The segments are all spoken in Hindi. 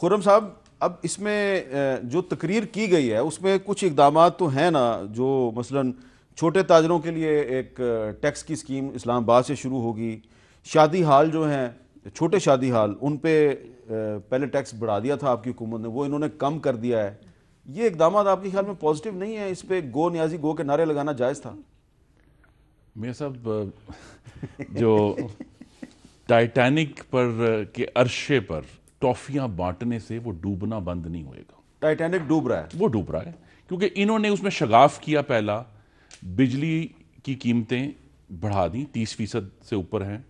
खुर्रम साहब, अब इसमें जो तकरीर की गई है उसमें कुछ इकदाम तो हैं ना, जो मसलन छोटे ताजरों के लिए एक टैक्स की स्कीम इस्लामाबाद से शुरू होगी, शादी हाल जो हैं छोटे शादी हाल उन पे पहले टैक्स बढ़ा दिया था आपकी हुकूमत ने, वो इन्होंने कम कर दिया है। ये इकदाम आपके ख्याल में पॉजिटिव नहीं है? इस पे गो न्याजी गो के नारे लगाना जायज़ था? मेरे साहब, जो टाइटैनिक पर के अरशे पर टॉफियां बांटने से वो डूबना बंद नहीं होएगा। टाइटैनिक डूब रहा है, वो डूब रहा है क्योंकि इन्होंने उसमें शगाफ किया। पहला, बिजली की कीमतें बढ़ा दी, 30% से ऊपर हैं।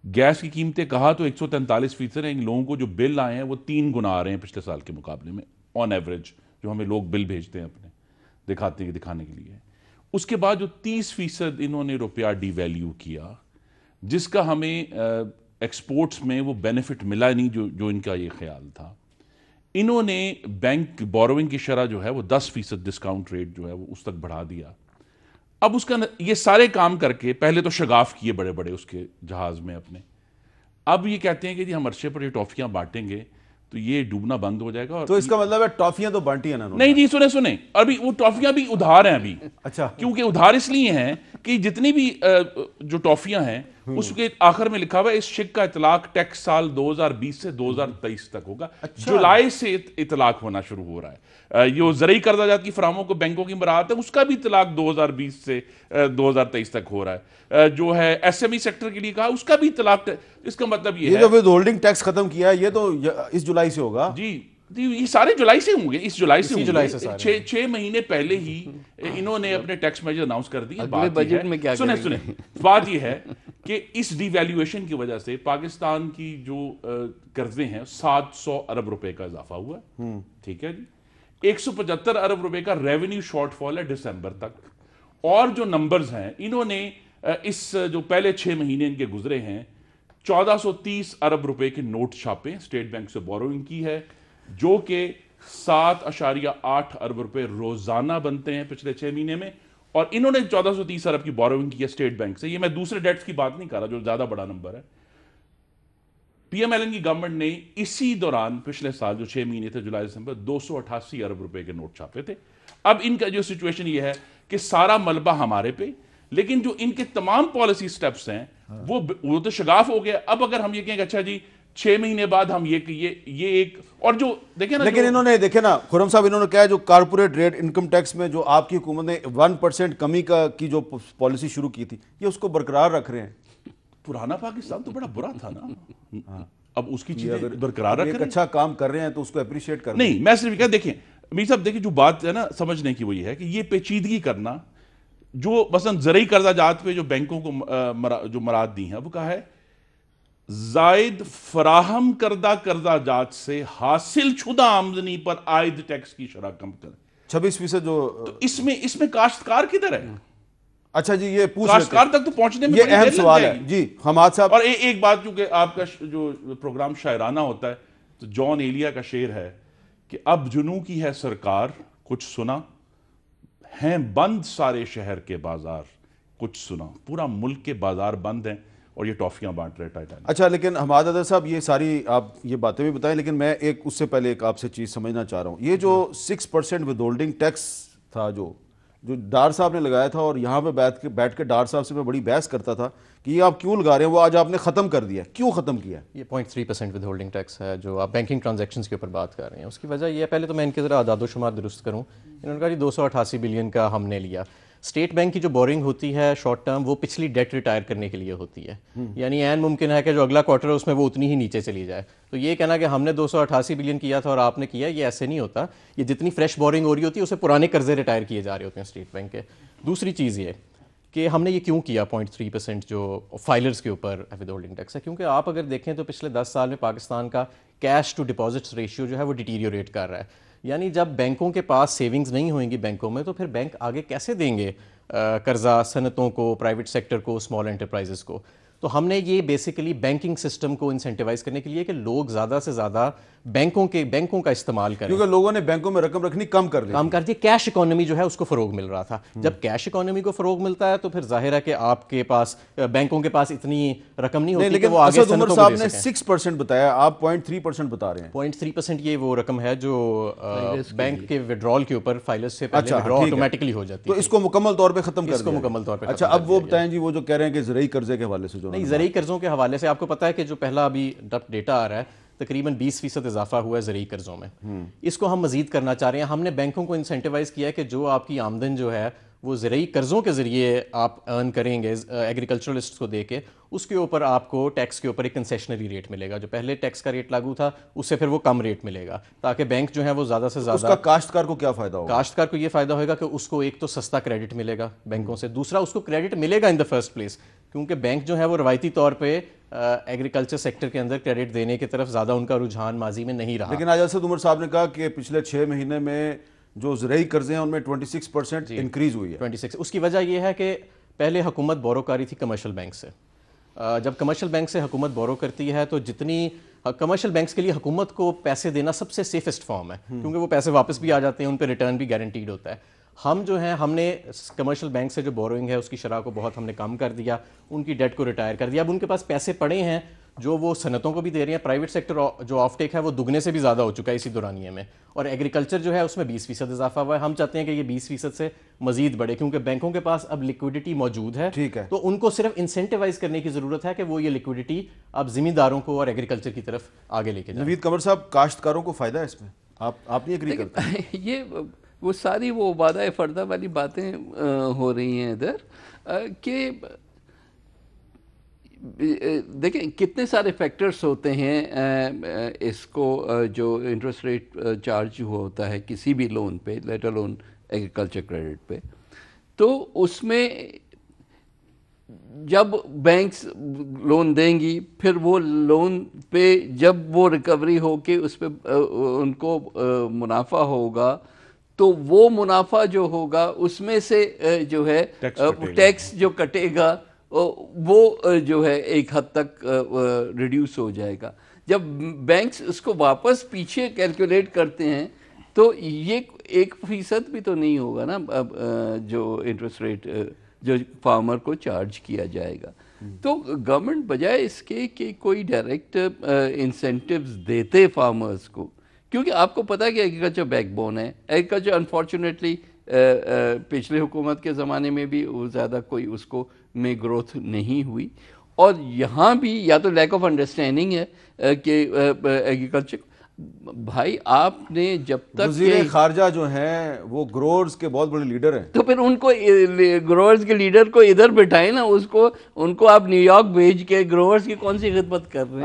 गैस की कीमतें कहा तो 143% है। इन लोगों को जो बिल आए हैं वो 3 गुना आ रहे हैं पिछले साल के मुकाबले में, ऑन एवरेज, जो हमें लोग बिल भेजते हैं अपने दिखाने के लिए। उसके बाद जो 30% इन्होंने रुपया डिवैल्यू किया, जिसका हमें एक्सपोर्ट्स में वो बेनिफिट मिला नहीं जो इनका ये ख्याल था। इन्होंने बैंक बोरोइंग की शरह जो है वो 10% डिस्काउंट रेट जो है वो उस तक बढ़ा दिया। अब उसका ये सारे काम करके पहले तो शगाफ किए बड़े बड़े उसके जहाज में अपने, अब ये कहते हैं कि जी हम अरसे पर ये टॉफियां बांटेंगे तो ये डूबना बंद हो जाएगा। और तो इसका मतलब है टॉफियां तो बांटी है ना? नहीं जी, सुने सुने, अभी वो टॉफियां भी उधार हैं अभी। अच्छा, क्योंकि उधार इसलिए हैं कि जितनी भी जो टॉफियां हैं उसके आखिर में लिखा हुआ है इस शिक का इतलाक टैक्स साल 2020 से 2023 तक होगा। अच्छा। जुलाई से इतलाक होना शुरू हो रहा है। ये जरिए कर्जाजात की फरामों को बैंकों की मराहत है, उसका भी इतलाक 2020 से 2023 तक हो रहा है। जो है एसएमई सेक्टर के लिए कहा, उसका भी इतलाक। इसका मतलब ये है, जो विद होल्डिंग टैक्स खत्म किया है ये तो इस जुलाई से होगा। जी ये सारे जुलाई से होंगे, इस जुलाई से होंगे। जुलाई से सारे 6 महीने पहले ही इन्होंने अपने टैक्स मेजर अनाउंस कर दिए। अगले बजट में क्या सुने करेंगे? सुने, बात यह है कि इस डिवैल्यूएशन की वजह से पाकिस्तान की जो कर्जे हैं 700 अरब रुपए का इजाफा हुआ है। ठीक है जी, 175 अरब रुपए का रेवेन्यू शॉर्टफॉल है दिसंबर तक। और जो नंबर्स हैं, इन्होंने इस जो पहले 6 महीने इनके गुजरे हैं 1430 अरब रुपए के नोट छापे, स्टेट बैंक से बोरोइंग की है, जो कि 7.8 अरब रुपए रोजाना बनते हैं पिछले 6 महीने में। और इन्होंने 1430 अरब की बोरोइंग की है स्टेट बैंक से। ये मैं दूसरे डेट्स की बात नहीं कर रहा जो ज्यादा बड़ा नंबर है। पीएमएलएन की गवर्नमेंट ने इसी दौरान पिछले साल जो 6 महीने थे जुलाई दिसंबर 288 अरब रुपए के नोट छापे थे। अब इनका जो सिचुएशन ये है कि सारा मलबा हमारे पे, लेकिन जो इनके तमाम पॉलिसी स्टेप्स हैं वो तो शगाफ हो गया। अब अगर हम ये कहें अच्छा जी 6 महीने बाद हम ये एक, और जो देखे ना, लेकिन इन्होंने देखे ना खुर्रम साहब, इन्होंने कहा जो कारपोरेट रेट इनकम टैक्स में जो आपकी हुकूमत ने 1% कमी की जो पॉलिसी शुरू की थी, ये उसको बरकरार रख रहे हैं। पुराना पाकिस्तान तो बड़ा बुरा था ना, अब उसकी चीजें बरकरार रख रहे हैं। अच्छा काम कर रहे हैं तो उसको अप्रिशिएट कर। नहीं, मैं सिर्फ क्या, देखिए मीर साहब, देखिए जो बात है ना समझने की वो ये है कि ये पेचीदगी करना, जो मसलन ज़रई कर्जाजात पे जो बैंकों को जो मराद दी हैं, वो कहा है जायद फराहम करदा कर्जाजात से हासिल शुदा आमदनी पर आयद टैक्स की शरह कम कर 26% जो, तो इसमें काश्तकार किधर है? अच्छा जी, ये पूछ काश्तकार तक तो पहुंचने में ये बड़ी अहम देर लग सवाल है जाएगी। जी हमाद साहब। और एक बात, क्योंकि आपका जो प्रोग्राम शायराना होता है, तो जॉन एलिया का शेर है कि अब जुनू की है सरकार कुछ सुना, हैं बंद सारे शहर के बाजार कुछ सुना। पूरा मुल्क के बाजार बंद हैं और ये टॉफियां बांट रहे टाइटैनिक। अच्छा, लेकिन हमाद अदर साहब, ये सारी आप ये बातें भी बताएं, लेकिन मैं एक उससे पहले एक आपसे चीज़ समझना चाह रहा हूँ। ये जो 6% विद होल्डिंग टैक्स था जो डार साहब ने लगाया था, और यहाँ पे बैठ के डार साहब से मैं बड़ी बहस करता था कि ये आप क्यों लगा रहे हैं, वो आज आपने ख़त्म कर दिया। क्यों ख़त्म किया? ये 0.3% विद होल्डिंग टैक्स है जो आप बैंकिंग ट्रांजैक्शंस के ऊपर बात कर रहे हैं। उसकी वजह ये है, पहले तो मैं इनके ज़रा आदादोशुमार दुरुस्त करूँ। इन्होंने कहा जी 288 बिलियन का हमने लिया। स्टेट बैंक की जो बोरिंग होती है शॉर्ट टर्म, वो पिछली डेट रिटायर करने के लिए होती है। यानी ऐन मुमकिन है कि जो अगला क्वार्टर है उसमें वो उतनी ही नीचे चली जाए। तो ये कहना कि हमने 288 बिलियन किया था और आपने किया, ये ऐसे नहीं होता। ये जितनी फ्रेश बोरिंग हो रही होती है उसे पुराने कर्जे रिटायर किए जा रहे होते हैं स्टेट बैंक के। दूसरी चीज़ ये कि हमने ये क्यों किया 0.3% जो फाइलर्स के ऊपर विद होल्डिंग टैक्स है, क्योंकि आप अगर देखें तो पिछले 10 साल में पाकिस्तान का कैश टू डिपॉजिट्स रेशियो जो है वो डिटीरियोरेट कर रहा है। यानी जब बैंकों के पास सेविंग्स नहीं होंगी बैंकों में, तो फिर बैंक आगे कैसे देंगे कर्जा सनतों को, प्राइवेट सेक्टर को, स्मॉल एंटरप्राइजेस को। तो हमने ये बेसिकली बैंकिंग सिस्टम को इंसेंटिवाइज करने के लिए कि लोग ज़्यादा से ज़्यादा बैंकों का इस्तेमाल करें, क्योंकि लोगों ने बैंकों में रकम रखनी कम कर दी। काम कर दिए। कैश इकोनॉमी जो है उसको फ़रोग मिल रहा था। जब कैश इकोनॉमी को फ़रोग मिलता है तो फिर जाहिर है कि आपके पास बैंकों के पास इतनी रकम नहीं होती कि लेकिन वो आगे असद उमर सनतों को साहब दे ने सकें। 6% बताया, आप 0.3% बता रहे हैं। 0.3% ये वो रकम है जो बैंक के विड्रॉल के ऊपर फाइलर्स से पहले विड्रॉ ठीक है। ऑटोमेटिकली हो जाती तो है। इसको मुकम्मल तौर पे खत्म कर इसको दिया मुकम्मल गया। तौर पे अच्छा, खत्म अब कर वो दिया बताएं जी, वो जो कह रहे हैं कि ज़रई कर्जे के हवाले से जो नहीं, ज़रई कर्जों के हवाले से आपको पता है कि जो पहला अभी डेटा आ रहा है तकरीबन 20% इजाफा हुआ है ज़रई कर्जों में। इसको हम मजीद करना चाह रहे हैं। हमने बैंकों को इंसेंटिवाइज किया है कि जो आपकी आमदन जो है वो ज़रई कर्जों के ज़रिए आप अर्न करेंगे एग्रीकल्चरलिस्ट को देके, उसके ऊपर आपको टैक्स के ऊपर एक कंसेशनरी रेट मिलेगा। जो पहले टैक्स का रेट लागू था उससे फिर वो कम रेट मिलेगा, ताकि बैंक जो है वो ज़्यादा से ज़्यादा। उसका काश्तकार को क्या फ़ायदा होगा? काश्तकार को ये फ़ायदा होगा कि उसको एक तो सस्ता क्रेडिट मिलेगा बैंकों से, दूसरा उसको क्रेडिट मिलेगा इन द फर्स्ट प्लेस, क्योंकि बैंक जो है वो रवायती तौर पे एग्रीकल्चर सेक्टर के अंदर क्रेडिट देने की तरफ ज़्यादा उनका रुझान माजी में नहीं रहा। लेकिन आज असद उमर साहब ने कहा कि पिछले 6 महीने में जो ज़रई कर्जे हैं उनमें 26% इंक्रीज हुई है। 26। उसकी वजह यह है कि पहले हुकूमत बोरो करी थी कमर्शियल बैंक से। जब कमर्शियल बैंक से हुकूमत बोरो करती है तो जितनी कमर्शियल बैंक्स के लिए हुकूमत को पैसे देना सबसे सेफेस्ट फॉर्म है, क्योंकि वो पैसे वापस भी आ जाते हैं, उन पर रिटर्न भी गारंटीड होता है। हम जो हैं हमने कमर्शियल बैंक से जो बोरोइंग है उसकी शरह को बहुत हमने कम कर दिया, उनकी डेट को रिटायर कर दिया। अब उनके पास पैसे पड़े हैं जो वो सनतों को भी दे रहे हैं। प्राइवेट सेक्टर जो ऑफ टेक है वो दुगने से भी ज़्यादा हो चुका है इसी दौरानिए में, और एग्रीकल्चर जो है उसमें 20% इजाफा हुआ है। हम चाहते हैं कि ये 20% से मजीद बढ़े, क्योंकि बैंकों के पास अब लिक्विडिटी मौजूद है। ठीक है। तो उनको सिर्फ इंसेंटिवाइज करने की ज़रूरत है कि वो ये लिक्विडिटी अब जिम्मेदारों को और एग्रीकल्चर की तरफ आगे लेके जाए। नवीद कमर साहब, काश्तकारों को फ़ायदा है इसमें? आप नहीं एग्री करते? ये वो सारी वो वादा फर्दा वाली बातें हो रही हैं इधर कि देखें कितने सारे फैक्टर्स होते हैं इसको जो इंटरेस्ट रेट चार्ज होता है किसी भी लोन पे, लेट अलोन एग्रीकल्चर क्रेडिट पे, तो उसमें जब बैंक्स लोन देंगी फिर वो लोन पे जब वो रिकवरी हो के उस पर उनको मुनाफा होगा, तो वो मुनाफा जो होगा उसमें से जो है टैक्स जो कटेगा वो जो है एक हद तक रिड्यूस हो जाएगा। जब बैंक्स उसको वापस पीछे कैलकुलेट करते हैं तो ये 1% भी तो नहीं होगा ना जो इंटरेस्ट रेट जो फार्मर को चार्ज किया जाएगा। तो गवर्नमेंट बजाय इसके कि कोई डायरेक्ट इंसेंटिव्स देते फार्मर्स को, क्योंकि आपको पता है कि एग्रीकल्चर बैकबोन है। एग्रीकल्चर अनफॉर्चुनेटली पिछले हुकूमत के ज़माने में भी ज़्यादा कोई उसको में ग्रोथ नहीं हुई, और यहाँ भी या तो लैक ऑफ अंडरस्टैंडिंग है कि एग्रीकल्चर भाई आपने जब तक वज़ीर ख़ारजा जो हैं वो ग्रोअर्स के बहुत बड़े लीडर हैं, तो फिर उनको ग्रोअर्स के लीडर को इधर बिठाए ना, उसको उनको आप न्यूयॉर्क भेज के ग्रोअर्स की कौन सी खिदमत कर रहे हैं।